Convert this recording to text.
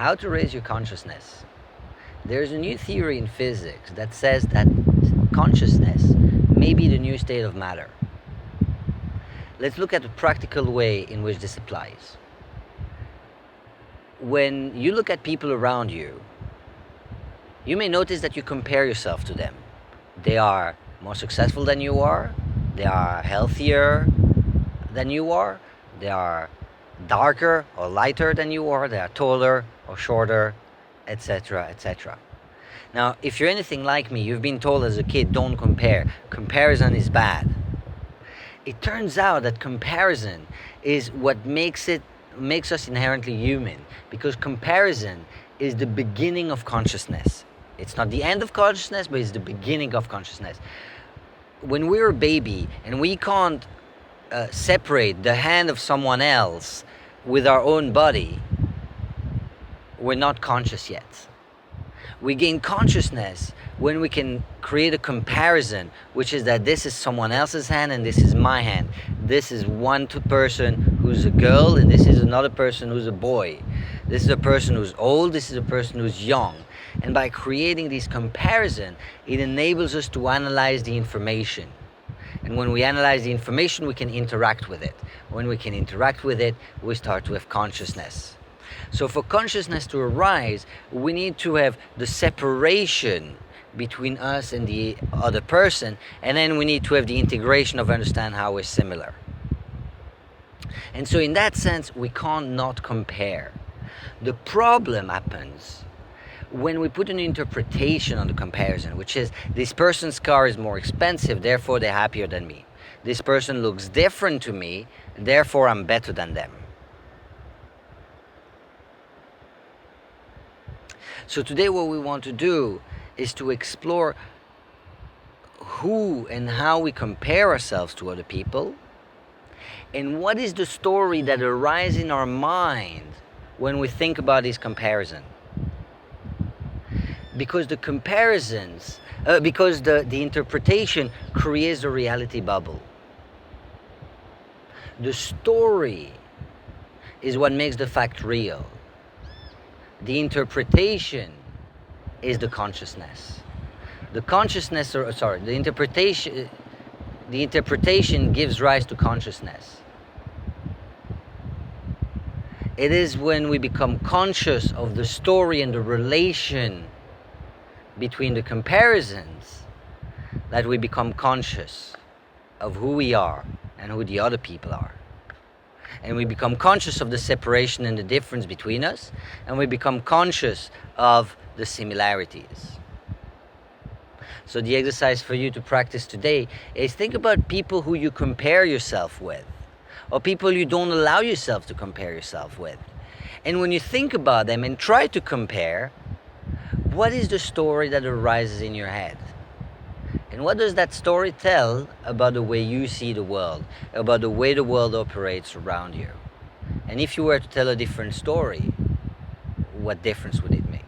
how to raise your consciousness. There's a new theory in physics that says that consciousness may be the new state of matter. Let's look at the practical way in which this applies. When you look at people around you, you may notice that you compare yourself to them. They are more successful than you are, they are healthier than you are, they are darker or lighter than you are, they are taller or shorter, etc., etc. Now, if you're anything like me, you've been told as a kid, don't compare. Comparison is bad. It turns out that comparison is what makes us inherently human, because comparison is the beginning of consciousness. It's not the end of consciousness, but it's the beginning of consciousness. When we're a baby and we can't separate the hand of someone else with our own body, we're not conscious yet. We gain consciousness when we can create a comparison, which is that this is someone else's hand and this is my hand. This is one person who's a girl and this is another person who's a boy. This is a person who's old, this is a person who's young. And by creating this comparison, it enables us to analyze the information. And when we analyze the information, we can interact with it. When we can interact with it, we start to have consciousness. So for consciousness to arise, we need to have the separation between us and the other person, and then we need to have the integration of understand how we're similar. And so in that sense, we can't not compare. The problem happens when we put an interpretation on the comparison, which is this person's car is more expensive, therefore they're happier than me. This person looks different to me, therefore I'm better than them. So today what we want to do is to explore who and how we compare ourselves to other people, and what is the story that arises in our mind when we think about this comparison. Because the comparisons, because the interpretation creates a reality bubble. The story is what makes the fact real. The interpretation is the consciousness. The interpretation gives rise to consciousness. It is when we become conscious of the story and the relation between the comparisons that we become conscious of who we are and who the other people are. And we become conscious of the separation and the difference between us, and we become conscious of the similarities. So the exercise for you to practice today is think about people who you compare yourself with, or people you don't allow yourself to compare yourself with. And when you think about them and try to compare, what is the story that arises in your head? And what does that story tell about the way you see the world, about the way the world operates around you? And if you were to tell a different story, what difference would it make?